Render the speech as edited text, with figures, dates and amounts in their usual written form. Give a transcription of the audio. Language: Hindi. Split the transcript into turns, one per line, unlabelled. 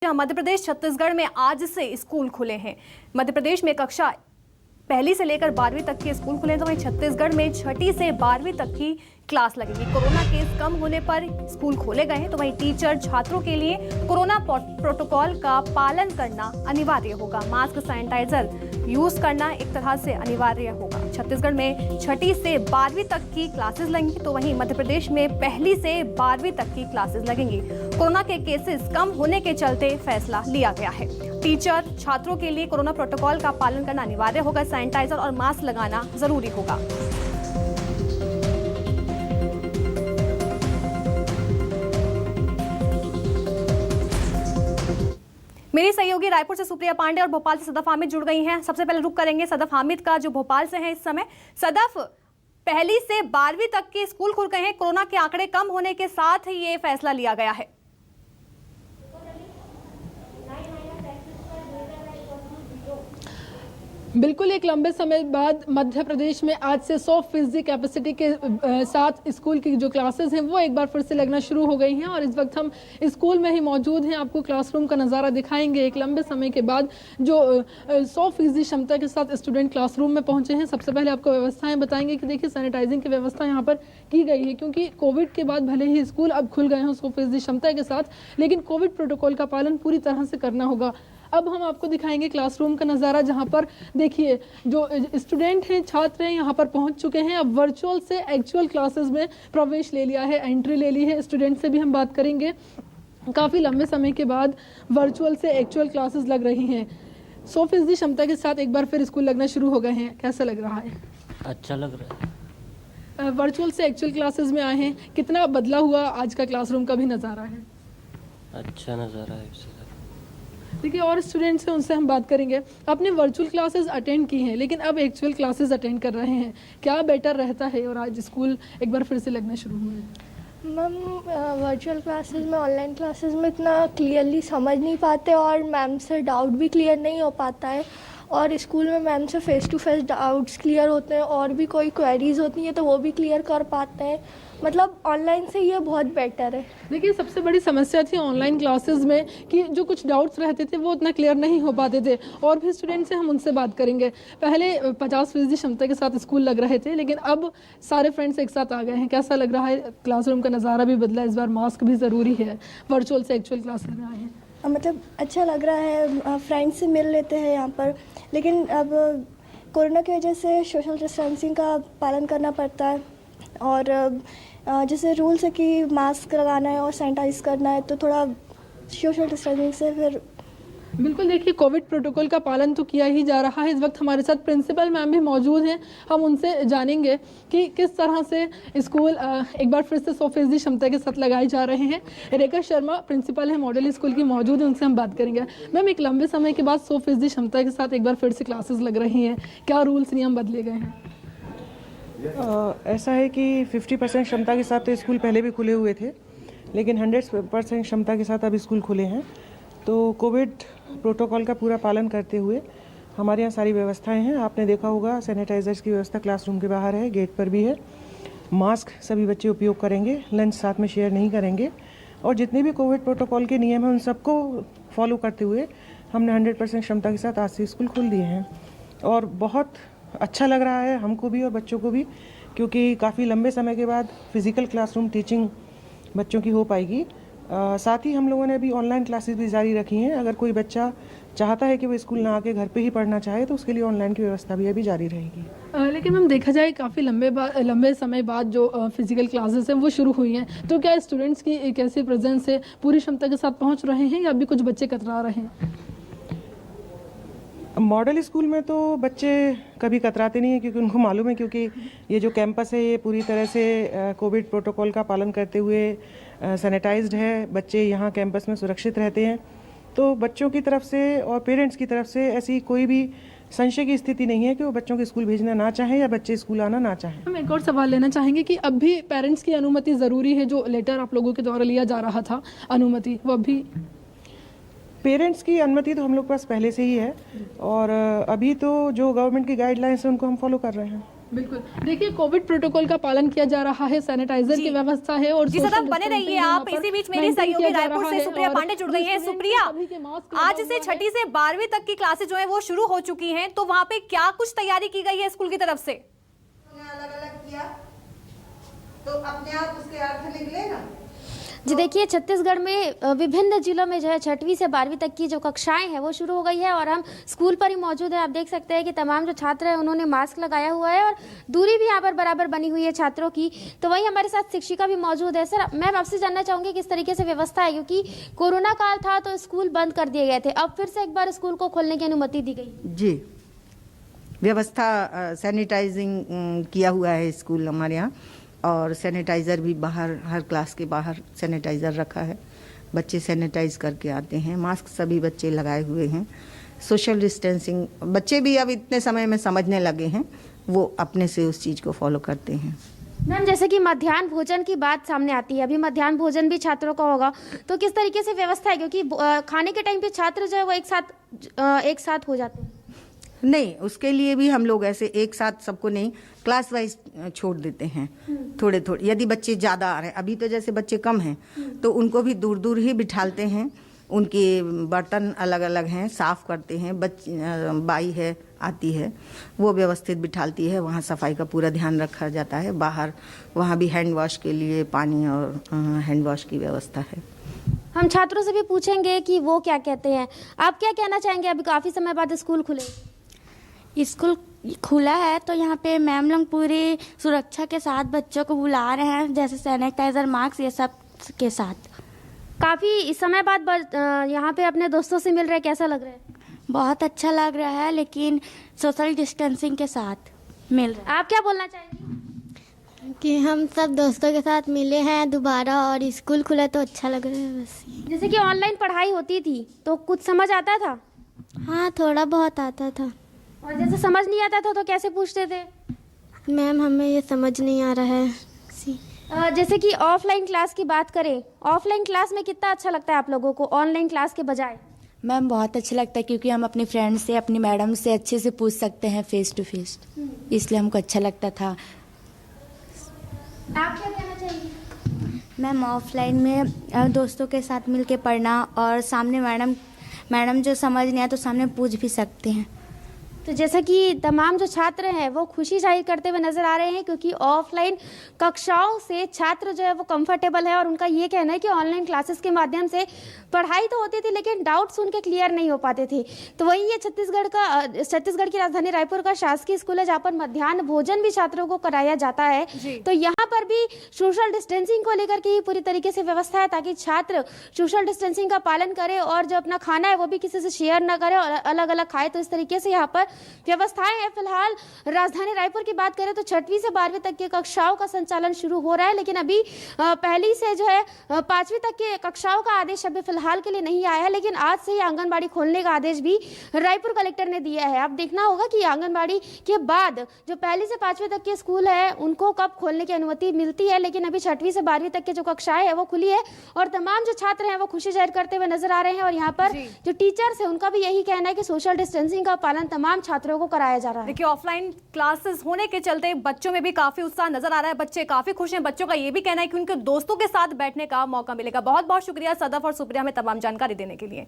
जहां मध्य प्रदेश छत्तीसगढ़ में आज से स्कूल खुले हैं। मध्य प्रदेश में कक्षा पहली से लेकर 12वीं तक के स्कूल खुले हैं, तो वहीं छत्तीसगढ़ में छठी से 12वीं तक की क्लास लगेगी। कोरोना केस कम होने पर स्कूल खोले गए हैं, तो वहीं टीचर छात्रों के लिए कोरोना प्रोटोकॉल का पालन करना अनिवार्य होगा। मास्क, सैनिटाइजर यूज करना एक तरह से अनिवार्य होगा। छत्तीसगढ़ में छठी से 12वीं तक की क्लासेस लगेंगी, तो वहीं मध्य प्रदेश में पहली से 12वीं तक की क्लासेस लगेंगी। कोरोना के केसेस कम होने के चलते फैसला लिया गया है। टीचर छात्रों के लिए कोरोना प्रोटोकॉल का पालन करना अनिवार्य होगा। सैनिटाइजर और मास्क लगाना जरूरी होगा। मेरी सहयोगी रायपुर से सुप्रिया पांडे और भोपाल से सदफ हामिद जुड़ गई हैं। सबसे पहले रुक करेंगे सदफ हामिद का, जो भोपाल से हैं इस समय। सदफ, पहली से 12वीं तक के स्कूल खुल गए हैं, कोरोना के आंकड़े कम होने के साथ ही ये फैसला लिया गया है।
बिल्कुल, एक लंबे समय बाद मध्य प्रदेश में आज से 100% कैपेसिटी के साथ स्कूल की जो क्लासेस हैं वो एक बार फिर से लगना शुरू हो गई हैं और इस वक्त हम स्कूल में ही मौजूद हैं। आपको क्लासरूम का नज़ारा दिखाएंगे। एक लंबे समय के बाद जो 100% क्षमता के साथ स्टूडेंट क्लासरूम में पहुंचे हैं। सबसे पहले आपको व्यवस्थाएं बताएंगे कि देखिए, सैनिटाइजिंग की व्यवस्था यहाँ पर की गई है, क्योंकि कोविड के बाद भले ही स्कूल अब खुल गए हैं 100% क्षमता के साथ, लेकिन कोविड प्रोटोकॉल का पालन पूरी तरह से करना होगा। अब हम आपको दिखाएंगे क्लासरूम का नज़ारा, जहां पर देखिए जो स्टूडेंट हैं, छात्र हैं, यहां पर पहुंच चुके हैं। अब वर्चुअल से एक्चुअल क्लासेस में प्रवेश ले लिया है, एंट्री ले ली है। स्टूडेंट से भी हम बात करेंगे। काफ़ी लंबे समय के बाद वर्चुअल से एक्चुअल क्लासेस लग रही हैं। 100% क्षमता के साथ एक बार फिर स्कूल लगना शुरू हो गए हैं। कैसा लग रहा है?
अच्छा लग रहा है।
वर्चुअल से एक्चुअल क्लासेस में आए हैं, कितना बदला हुआ आज का क्लासरूम का भी नज़ारा है?
अच्छा नज़ारा है।
देखिए, और स्टूडेंट्स हैं, उनसे हम बात करेंगे। आपने वर्चुअल क्लासेस अटेंड की हैं, लेकिन अब एक्चुअल क्लासेस अटेंड कर रहे हैं, क्या बेटर रहता है? और आज स्कूल एक बार फिर से लगना शुरू हुए।
मैम, वर्चुअल क्लासेस में, ऑनलाइन क्लासेस में इतना क्लियरली समझ नहीं पाते और मैम से डाउट भी क्लियर नहीं हो पाता है, और स्कूल में मैम से face to face doubts clear होते हैं, और भी कोई क्वेरीज होती हैं तो वो भी क्लियर कर पाते हैं। मतलब ऑनलाइन से ये बहुत बेटर है।
देखिए, सबसे बड़ी समस्या थी ऑनलाइन क्लासेस में कि जो कुछ डाउट्स रहते थे वो उतना क्लियर नहीं हो पाते थे। और भी स्टूडेंट्स हैं, हम उनसे बात करेंगे। पहले 50% क्षमता के साथ स्कूल लग रहे थे, लेकिन अब सारे फ्रेंड्स एक साथ आ गए हैं। कैसा लग रहा है? क्लासरूम का नज़ारा भी बदला, इस बार मास्क भी ज़रूरी है। वर्चुअल से एक्चुअल क्लासेस में आए हैं,
मतलब अच्छा लग रहा है। फ्रेंड्स से मिल लेते हैं यहाँ पर, लेकिन अब कोरोना की वजह से सोशल डिस्टेंसिंग का पालन करना पड़ता है, और जैसे रूल्स है कि मास्क लगाना है और सैनिटाइज करना है, तो थोड़ा सोशल डिस्टेंसिंग से फिर। बिल्कुल,
देखिए, कोविड प्रोटोकॉल का पालन तो किया ही जा रहा है। इस वक्त हमारे साथ प्रिंसिपल मैम भी मौजूद हैं। हम उनसे जानेंगे कि किस तरह से स्कूल एक बार फिर से 100% क्षमता के साथ लगाए जा रहे हैं। रेखा शर्मा प्रिंसिपल है मॉडल स्कूल की, मौजूद है, उनसे हम बात करेंगे। मैम, एक लंबे समय के बाद 100% क्षमता के साथ एक बार फिर से क्लासेस लग रही हैं, क्या रूल्स नियम बदले गए हैं?
ऐसा है कि 50% क्षमता के साथ तो स्कूल पहले भी खुले हुए थे, लेकिन 100% क्षमता के साथ अब स्कूल खुले हैं। तो कोविड प्रोटोकॉल का पूरा पालन करते हुए हमारे यहाँ सारी व्यवस्थाएं हैं। आपने देखा होगा, सैनिटाइजर्स की व्यवस्था क्लासरूम के बाहर है, गेट पर भी है। मास्क सभी बच्चे उपयोग करेंगे, लंच साथ में शेयर नहीं करेंगे, और जितने भी कोविड प्रोटोकॉल के नियम हैं उन सबको फॉलो करते हुए हमने 100% क्षमता के साथ आज से स्कूल खोल दिए हैं। और बहुत अच्छा लग रहा है हमको भी और बच्चों को भी, क्योंकि काफ़ी लंबे समय के बाद फिज़िकल क्लासरूम टीचिंग बच्चों की हो पाएगी। साथ ही हम लोगों ने अभी ऑनलाइन क्लासेस भी जारी रखी हैं। अगर कोई बच्चा चाहता है कि वो स्कूल ना आके घर पे ही पढ़ना चाहे तो उसके लिए ऑनलाइन की व्यवस्था भी अभी जारी रहेगी।
लेकिन हम देखा जाए, काफ़ी लंबे समय बाद जो फिजिकल क्लासेस हैं वो शुरू हुई हैं, तो क्या स्टूडेंट्स की कैसी प्रेजेंस से पूरी क्षमता के साथ पहुँच रहे हैं या अभी कुछ बच्चे कतरा रहे हैं?
मॉडल स्कूल में तो बच्चे कभी कतराते नहीं हैं, क्योंकि उनको मालूम है, क्योंकि ये जो कैंपस है ये पूरी तरह से कोविड प्रोटोकॉल का पालन करते हुए सैनिटाइज्ड है। बच्चे यहाँ कैंपस में सुरक्षित रहते हैं, तो बच्चों की तरफ से और पेरेंट्स की तरफ से ऐसी कोई भी संशय की स्थिति नहीं है कि वो बच्चों को स्कूल भेजना ना चाहें या बच्चे स्कूल आना ना चाहें।
हम एक और सवाल लेना चाहेंगे कि अब भी पेरेंट्स की अनुमति ज़रूरी है? जो लेटर आप लोगों के द्वारा लिया जा रहा था अनुमति, वो अभी?
पेरेंट्स की अनुमति तो हम लोग के पास पहले से ही है, और अभी तो जो गवर्नमेंट की गाइडलाइंस है उनको हम फॉलो कर रहे हैं।
बिल्कुल, देखिए कोविड प्रोटोकॉल का पालन किया जा रहा है, सैनिटाइजर की व्यवस्था है और
जी सर, बने रहिए आप। इसी बीच मेरी सहयोगी रायपुर से सुप्रिया पांडे जुड़ गई हैं। सुप्रिया, आज से 6ठी से 12वीं तक की क्लासेस जो है वो शुरू हो चुकी हैं, तो वहाँ पे क्या कुछ तैयारी की गई है स्कूल की तरफ से?
अलग अलग किया तो अपने आप उसके अर्थ निकले ना।
जी देखिए, छत्तीसगढ़ में विभिन्न जिलों में जो है 6वीं से 12वीं तक की जो कक्षाएं हैं वो शुरू हो गई है और हम स्कूल पर ही मौजूद हैं। आप देख सकते हैं कि तमाम जो छात्र हैं उन्होंने मास्क लगाया हुआ है और दूरी भी यहाँ पर बराबर बनी हुई है छात्रों की। तो वहीं हमारे साथ शिक्षिका भी मौजूद है। सर, मैम आपसे जानना चाहूँगी किस तरीके से व्यवस्था है, क्योंकि कोरोना काल था तो स्कूल बंद कर दिए गए थे, अब फिर से एक बार स्कूल को खोलने की अनुमति दी गई?
जी, व्यवस्था सैनिटाइजिंग किया हुआ है स्कूल हमारे यहाँ, और सैनिटाइज़र भी बाहर, हर क्लास के बाहर सैनिटाइज़र रखा है। बच्चे सैनिटाइज करके आते हैं, मास्क सभी बच्चे लगाए हुए हैं, सोशल डिस्टेंसिंग बच्चे भी अब इतने समय में समझने लगे हैं, वो अपने से उस चीज़ को फॉलो करते हैं।
मैम, जैसे कि मध्याह्न भोजन की बात सामने आती है, अभी मध्याह्न भोजन भी छात्रों का होगा, तो किस तरीके से व्यवस्था है, क्योंकि खाने के टाइम पे छात्र जो है वो एक साथ हो जाते हैं?
नहीं, उसके लिए भी हम लोग ऐसे एक साथ सबको नहीं, क्लास वाइज छोड़ देते हैं थोड़े थोड़े। यदि बच्चे ज़्यादा आ रहे हैं, अभी तो जैसे बच्चे कम हैं तो उनको भी दूर दूर ही बिठालते हैं, उनके बर्तन अलग अलग हैं, साफ़ करते हैं। बाई है आती है, वो व्यवस्थित बिठालती है, वहाँ सफाई का पूरा ध्यान रखा जाता है। बाहर वहाँ भी हैंड वॉश के लिए पानी और हैंड वॉश की व्यवस्था है।
हम छात्रों से भी पूछेंगे कि वो क्या कहते हैं। आप क्या कहना चाहेंगे, अभी काफ़ी समय बाद स्कूल खुले?
स्कूल खुला है तो यहाँ पे मैम लोग पूरी सुरक्षा के साथ बच्चों को बुला रहे हैं, जैसे सैनिटाइजर, मास्क, ये सब के साथ।
काफ़ी समय बाद यहाँ पे अपने दोस्तों से मिल रहे, कैसा लग रहा है?
बहुत अच्छा लग रहा है, लेकिन सोशल डिस्टेंसिंग के साथ मिल रहा है।
आप क्या बोलना चाहेंगे?
कि हम सब दोस्तों के साथ मिले हैं दोबारा और स्कूल खुला तो अच्छा लग रहा है बस।
जैसे कि ऑनलाइन पढ़ाई होती थी तो कुछ समझ आता था?
हाँ, थोड़ा बहुत आता था।
और जैसे समझ नहीं आता था तो कैसे पूछते थे?
मैम, हमें ये समझ नहीं आ रहा है।
जैसे कि ऑफलाइन क्लास की बात करें, ऑफलाइन क्लास में कितना अच्छा लगता है आप लोगों को ऑनलाइन क्लास के बजाय?
मैम, बहुत अच्छा लगता है, क्योंकि हम अपने फ्रेंड से, अपनी मैडम से अच्छे से पूछ सकते हैं फेस टू फेस, इसलिए हमको अच्छा लगता था।
आप क्या कहना चाहेंगे?
मैम, ऑफलाइन में दोस्तों के साथ मिलके पढ़ना और सामने मैडम जो समझ नहीं आया तो सामने पूछ भी सकते हैं।
तो जैसा कि तमाम जो छात्र हैं वो खुशी जाहिर करते हुए नजर आ रहे हैं, क्योंकि ऑफलाइन कक्षाओं से छात्र जो है वो कंफर्टेबल है और उनका ये कहना है कि ऑनलाइन क्लासेस के माध्यम से पढ़ाई तो होती थी लेकिन डाउट्स उनके क्लियर नहीं हो पाते थे। तो वहीं ये छत्तीसगढ़ की राजधानी रायपुर का शासकीय स्कूल है, जहाँ पर मध्याह्न भोजन भी छात्रों को कराया जाता है। तो यहाँ पर भी सोशल डिस्टेंसिंग को लेकर के ही पूरी तरीके से व्यवस्था है, ताकि छात्र सोशल डिस्टेंसिंग का पालन करें और जो अपना खाना है वो भी किसी से शेयर ना करें और अलग अलग खाए। तो इस तरीके से यहाँ पर व्यवस्थाएं हैं। फिलहाल राजधानी रायपुर की बात करें तो 6वीं से 12वीं तक की कक्षाओं का संचालन शुरू हो रहा है, लेकिन अभी पहली से जो है 5वीं तक की कक्षाओं का आदेश अभी फिलहाल के लिए नहीं आया है। लेकिन आज से ही आंगनबाड़ी खोलने का आदेश भी रायपुर कलेक्टर ने दिया है। अब देखना होगा कि आंगनबाड़ी के बाद जो पहली से 5वीं तक के स्कूल है उनको कब खोलने की अनुमति मिलती है। लेकिन अभी 6वीं से 12वीं तक की जो कक्षाएं है वो खुली है और तमाम जो छात्र हैं वो खुशी जाहिर करते हुए नजर आ रहे हैं। और यहाँ पर जो टीचर्स है उनका भी यही कहना है कि सोशल डिस्टेंसिंग का पालन तमाम छात्रों को कराया जा रहा है।
देखिए, ऑफलाइन क्लासेस होने के चलते बच्चों में भी काफी उत्साह नजर आ रहा है, बच्चे काफी खुश हैं। बच्चों का ये भी कहना है कि उनके दोस्तों के साथ बैठने का मौका मिलेगा। बहुत बहुत शुक्रिया सदफ और सुप्रिया में तमाम जानकारी देने के लिए।